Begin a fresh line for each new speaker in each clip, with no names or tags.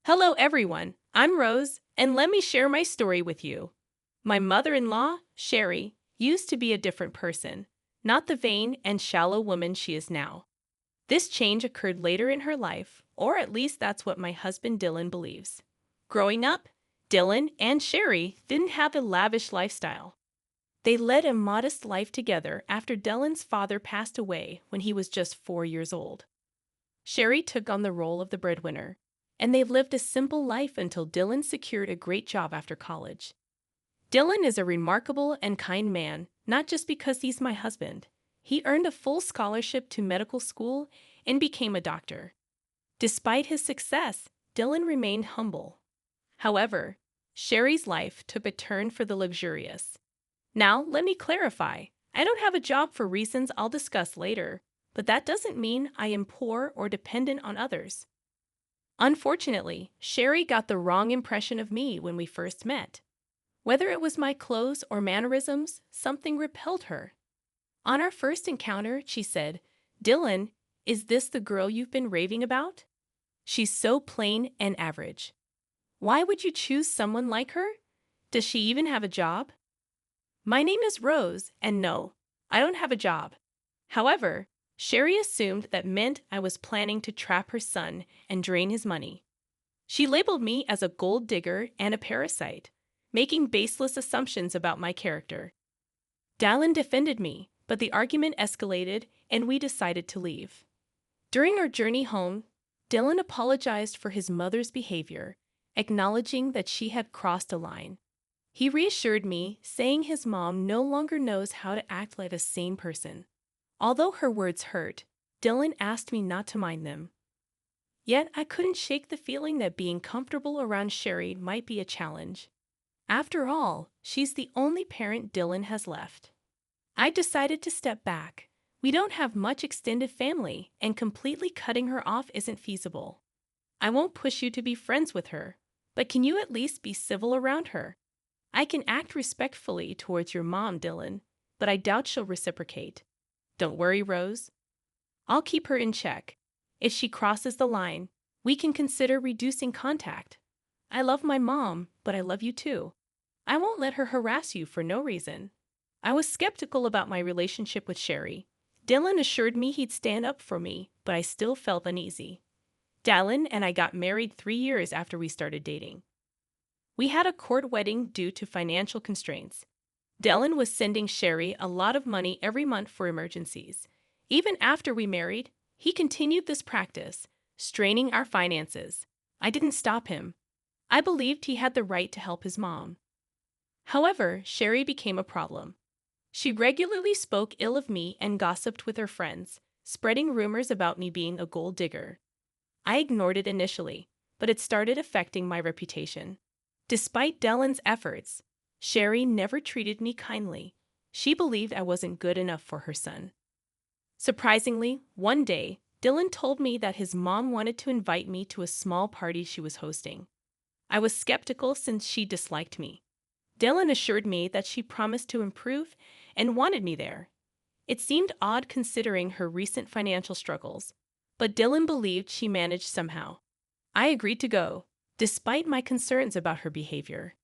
Hello, everyone. I'm Rose, and let me share my story with you. My mother in law, Sherry, used to be a different person, not the vain and shallow woman she is now. This change occurred later in her life, or at least that's what my husband Dylan believes. Growing up, Dylan and Sherry didn't have a lavish lifestyle. They led a modest life together after Dylan's father passed away when he was just 4 years old. Sherry took on the role of the breadwinner, and they lived a simple life until Dylan secured a great job after college. Dylan is a remarkable and kind man, not just because he's my husband. He earned a full scholarship to medical school and became a doctor. Despite his success, Dylan remained humble. However, Sherry's life took a turn for the luxurious. Now, let me clarify. I don't have a job for reasons I'll discuss later, but that doesn't mean I am poor or dependent on others. Unfortunately, Sherry got the wrong impression of me when we first met. Whether it was my clothes or mannerisms, something repelled her. On our first encounter, she said, "Dylan, is this the girl you've been raving about? She's so plain and average. Why would you choose someone like her? Does she even have a job?" My name is Rose, and no, I don't have a job. However, Sherry assumed that meant I was planning to trap her son and drain his money. She labeled me as a gold digger and a parasite, making baseless assumptions about my character. Dallin defended me, but the argument escalated and we decided to leave. During our journey home, Dylan apologized for his mother's behavior, acknowledging that she had crossed a line. He reassured me, saying his mom no longer knows how to act like a sane person. Although her words hurt, Dylan asked me not to mind them. Yet I couldn't shake the feeling that being comfortable around Sherry might be a challenge. After all, she's the only parent Dylan has left. I decided to step back. We don't have much extended family, and completely cutting her off isn't feasible. I won't push you to be friends with her, but can you at least be civil around her? I can act respectfully towards your mom, Dylan, but I doubt she'll reciprocate. Don't worry, Rose. I'll keep her in check. If she crosses the line, we can consider reducing contact. I love my mom, but I love you too. I won't let her harass you for no reason. I was skeptical about my relationship with Sherry. Dylan assured me he'd stand up for me, but I still felt uneasy. Dylan and I got married 3 years after we started dating. We had a court wedding due to financial constraints. Dylan was sending Sherry a lot of money every month for emergencies. Even after we married, he continued this practice, straining our finances. I didn't stop him. I believed he had the right to help his mom. However, Sherry became a problem. She regularly spoke ill of me and gossiped with her friends, spreading rumors about me being a gold digger. I ignored it initially, but it started affecting my reputation. Despite Dylan's efforts, Sherry never treated me kindly. She believed I wasn't good enough for her son. Surprisingly, one day, Dylan told me that his mom wanted to invite me to a small party she was hosting. I was skeptical since she disliked me. Dylan assured me that she promised to improve and wanted me there. It seemed odd considering her recent financial struggles, but Dylan believed she managed somehow. I agreed to go, despite my concerns about her behavior.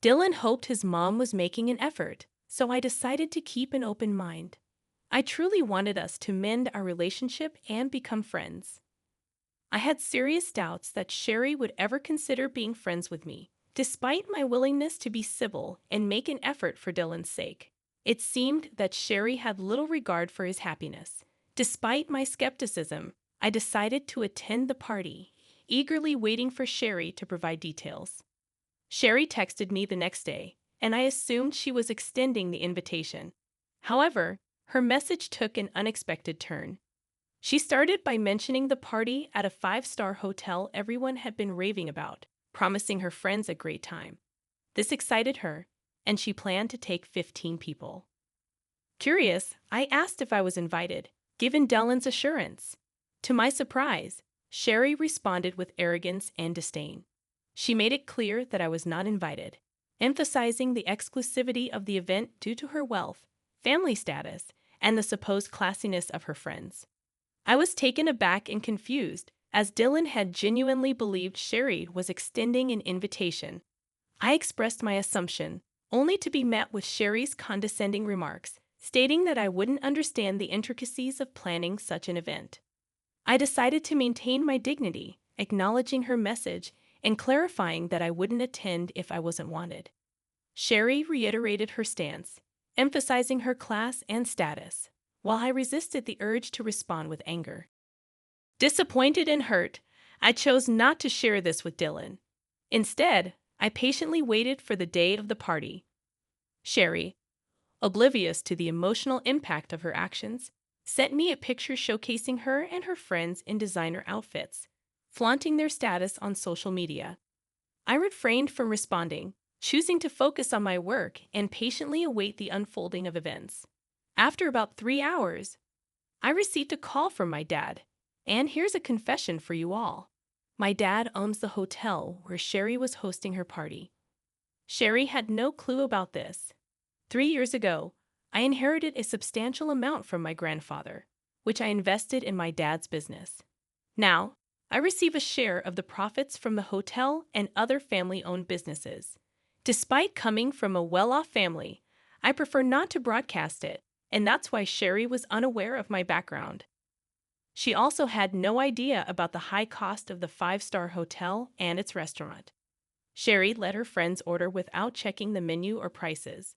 Dylan hoped his mom was making an effort, so I decided to keep an open mind. I truly wanted us to mend our relationship and become friends. I had serious doubts that Sherry would ever consider being friends with me, despite my willingness to be civil and make an effort for Dylan's sake. It seemed that Sherry had little regard for his happiness. Despite my skepticism, I decided to attend the party, eagerly waiting for Sherry to provide details. Sherry texted me the next day, and I assumed she was extending the invitation. However, her message took an unexpected turn. She started by mentioning the party at a 5-star hotel everyone had been raving about, promising her friends a great time. This excited her, and she planned to take 15 people. Curious, I asked if I was invited, given Dylan's assurance. To my surprise, Sherry responded with arrogance and disdain. She made it clear that I was not invited, emphasizing the exclusivity of the event due to her wealth, family status, and the supposed classiness of her friends. I was taken aback and confused, As Dylan had genuinely believed Sherry was extending an invitation, I expressed my assumption, only to be met with Sherry's condescending remarks, stating that I wouldn't understand the intricacies of planning such an event. I decided to maintain my dignity, acknowledging her message and clarifying that I wouldn't attend if I wasn't wanted. Sherry reiterated her stance, emphasizing her class and status, while I resisted the urge to respond with anger. Disappointed and hurt, I chose not to share this with Dylan. Instead, I patiently waited for the day of the party. Sherry, oblivious to the emotional impact of her actions, sent me a picture showcasing her and her friends in designer outfits, flaunting their status on social media. I refrained from responding, choosing to focus on my work and patiently await the unfolding of events. After about 3 hours, I received a call from my dad, and here's a confession for you all. My dad owns the hotel where Sherry was hosting her party. Sherry had no clue about this. 3 years ago, I inherited a substantial amount from my grandfather, which I invested in my dad's business. Now, I receive a share of the profits from the hotel and other family-owned businesses. Despite coming from a well-off family, I prefer not to broadcast it, and that's why Sherry was unaware of my background. She also had no idea about the high cost of the five-star hotel and its restaurant. Sherry let her friends order without checking the menu or prices,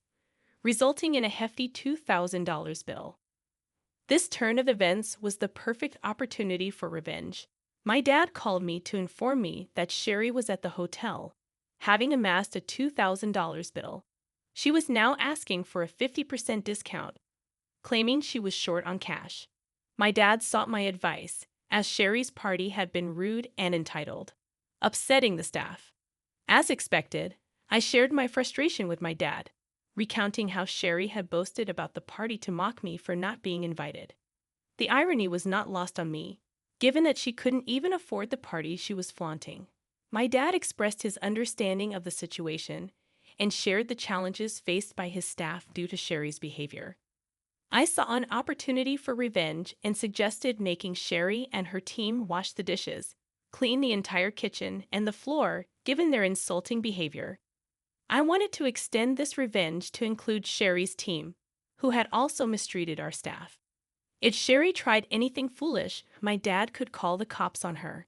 resulting in a hefty $2,000 bill. This turn of events was the perfect opportunity for revenge. My dad called me to inform me that Sherry was at the hotel, having amassed a $2,000 bill. She was now asking for a 50% discount, claiming she was short on cash. My dad sought my advice, as Sherry's party had been rude and entitled, upsetting the staff. As expected, I shared my frustration with my dad, recounting how Sherry had boasted about the party to mock me for not being invited. The irony was not lost on me, given that she couldn't even afford the party she was flaunting. My dad expressed his understanding of the situation and shared the challenges faced by his staff due to Sherry's behavior. I saw an opportunity for revenge and suggested making Sherry and her team wash the dishes, clean the entire kitchen and the floor, given their insulting behavior. I wanted to extend this revenge to include Sherry's team, who had also mistreated our staff. If Sherry tried anything foolish, my dad could call the cops on her.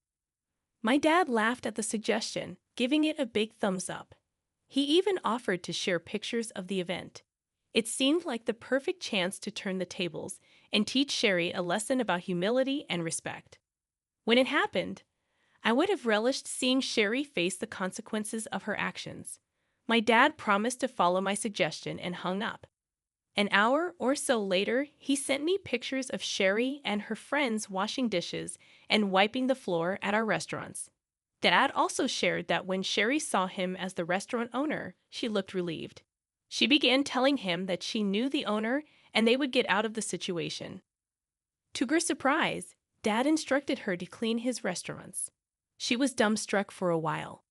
My dad laughed at the suggestion, giving it a big thumbs up. He even offered to share pictures of the event. It seemed like the perfect chance to turn the tables and teach Sherry a lesson about humility and respect. When it happened, I would have relished seeing Sherry face the consequences of her actions. My dad promised to follow my suggestion and hung up. An hour or so later, he sent me pictures of Sherry and her friends washing dishes and wiping the floor at our restaurants. Dad also shared that when Sherry saw him as the restaurant owner, she looked relieved. She began telling him that she knew the owner and they would get out of the situation. To her surprise, Dad instructed her to clean his restaurants. She was dumbstruck for a while,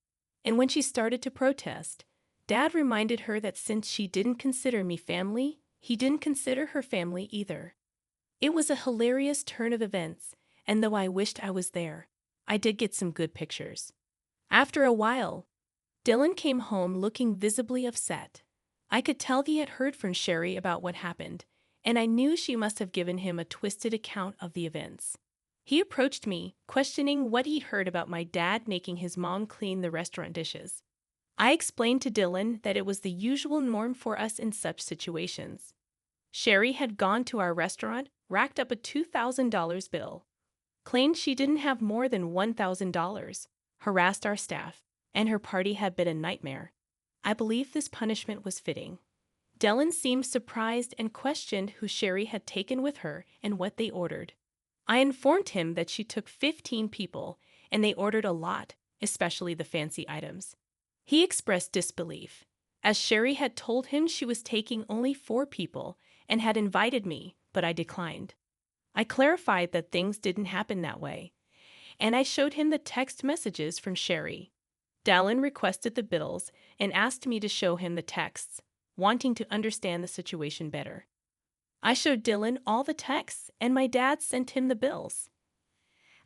and when she started to protest, Dad reminded her that since she didn't consider me family, he didn't consider her family either. It was a hilarious turn of events, and though I wished I was there, I did get some good pictures. After a while, Dylan came home looking visibly upset. I could tell he had heard from Sherry about what happened, and I knew she must have given him a twisted account of the events. He approached me, questioning what he heard about my dad making his mom clean the restaurant dishes. I explained to Dylan that it was the usual norm for us in such situations. Sherry had gone to our restaurant, racked up a $2,000 bill, claimed she didn't have more than $1,000, harassed our staff, and her party had been a nightmare. I believe this punishment was fitting. Dylan seemed surprised and questioned who Sherry had taken with her and what they ordered. I informed him that she took 15 people, and they ordered a lot, especially the fancy items. He expressed disbelief, as Sherry had told him she was taking only 4 people and had invited me, but I declined. I clarified that things didn't happen that way, and I showed him the text messages from Sherry. Dylan requested the bills and asked me to show him the texts, wanting to understand the situation better. I showed Dylan all the texts, and my dad sent him the bills.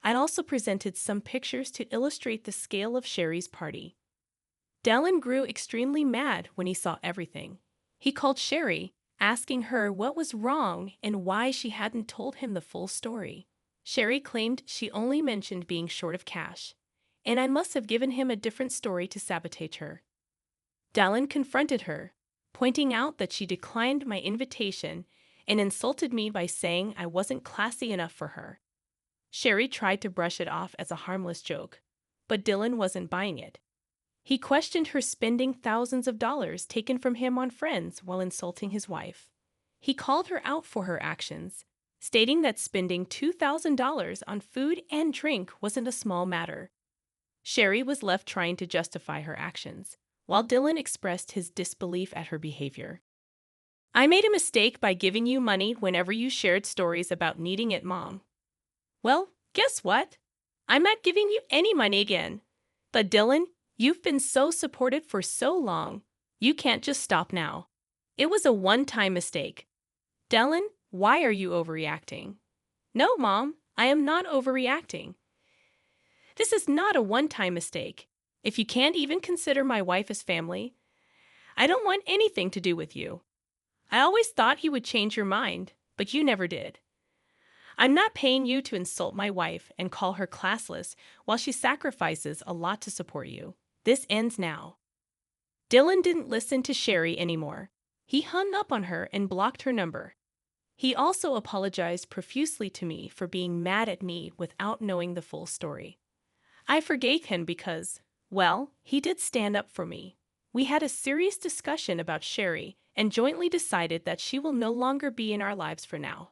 I also presented some pictures to illustrate the scale of Sherry's party. Dylan grew extremely mad when he saw everything. He called Sherry, asking her what was wrong and why she hadn't told him the full story. Sherry claimed she only mentioned being short of cash, and I must have given him a different story to sabotage her. Dylan confronted her, pointing out that she declined my invitation and insulted me by saying I wasn't classy enough for her. Sherry tried to brush it off as a harmless joke, but Dylan wasn't buying it. He questioned her spending thousands of dollars taken from him on friends while insulting his wife. He called her out for her actions, stating that spending $2,000 on food and drink wasn't a small matter. Sherry was left trying to justify her actions, while Dylan expressed his disbelief at her behavior. "I made a mistake by giving you money whenever you shared stories about needing it, Mom." "Well, guess what? I'm not giving you any money again. But Dylan, you've been so supportive for so long. You can't just stop now. It was a one-time mistake." "Dylan, why are you overreacting?" "No, Mom, I am not overreacting. This is not a one-time mistake. If you can't even consider my wife as family, I don't want anything to do with you. I always thought he would change your mind, but you never did. I'm not paying you to insult my wife and call her classless while she sacrifices a lot to support you. This ends now." Dylan didn't listen to Sherry anymore. He hung up on her and blocked her number. He also apologized profusely to me for being mad at me without knowing the full story. I forgave him because, well, he did stand up for me. We had a serious discussion about Sherry and jointly decided that she will no longer be in our lives for now.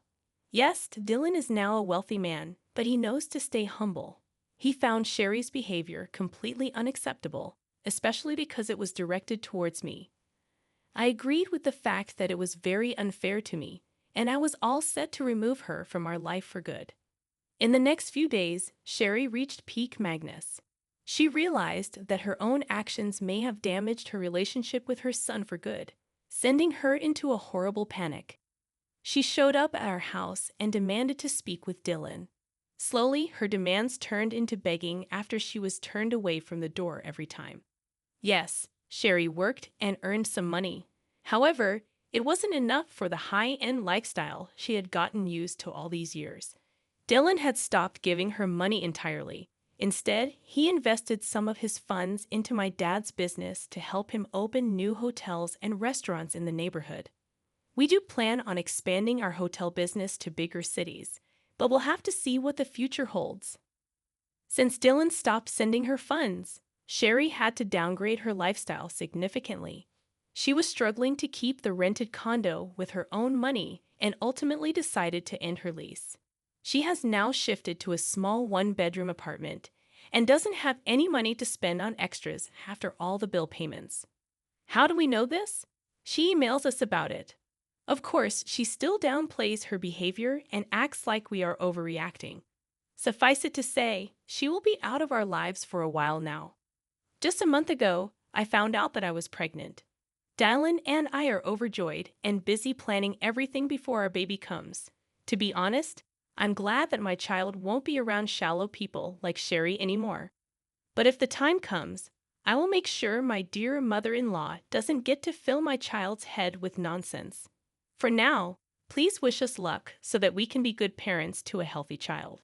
Yes, Dylan is now a wealthy man, but he knows to stay humble. He found Sherry's behavior completely unacceptable, especially because it was directed towards me. I agreed with the fact that it was very unfair to me, and I was all set to remove her from our life for good. In the next few days, Sherry reached peak madness. She realized that her own actions may have damaged her relationship with her son for good, sending her into a horrible panic. She showed up at our house and demanded to speak with Dylan. Slowly, her demands turned into begging after she was turned away from the door every time. Yes, Sherry worked and earned some money. However, it wasn't enough for the high-end lifestyle she had gotten used to all these years. Dylan had stopped giving her money entirely. Instead, he invested some of his funds into my dad's business to help him open new hotels and restaurants in the neighborhood. We do plan on expanding our hotel business to bigger cities, but we'll have to see what the future holds. Since Dylan stopped sending her funds, Sherry had to downgrade her lifestyle significantly. She was struggling to keep the rented condo with her own money and ultimately decided to end her lease. She has now shifted to a small one-bedroom apartment and doesn't have any money to spend on extras after all the bill payments. How do we know this? She emails us about it. Of course, she still downplays her behavior and acts like we are overreacting. Suffice it to say, she will be out of our lives for a while now. Just a month ago, I found out that I was pregnant. Dylan and I are overjoyed and busy planning everything before our baby comes. To be honest, I'm glad that my child won't be around shallow people like Sherry anymore. But if the time comes, I will make sure my dear mother-in-law doesn't get to fill my child's head with nonsense. For now, please wish us luck so that we can be good parents to a healthy child.